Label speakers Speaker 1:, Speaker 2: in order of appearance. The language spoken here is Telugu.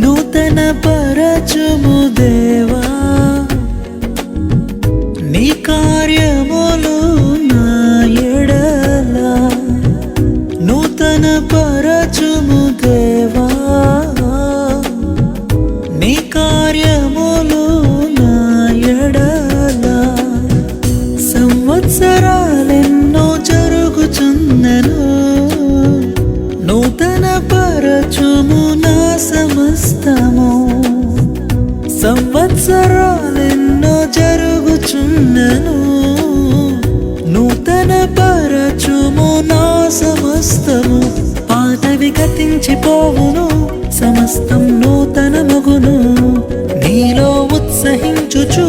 Speaker 1: నూతన పరచుము దేవా నీ కార్యములు నా ఎడల నూతన పరచుము దేవా నీ కార్యములు నా ఎడల సంవత్సరాలెన్నో జరుగుచున్నను నూతన పరచుము నా సమస్తము సంవత్సరాలెన్నో జరుగుచున్నను నూతన పరచుము నా సమస్తము పాతవి గతించిపోవును సమస్తం నూతన మగును నీలో ఉత్సహించుచు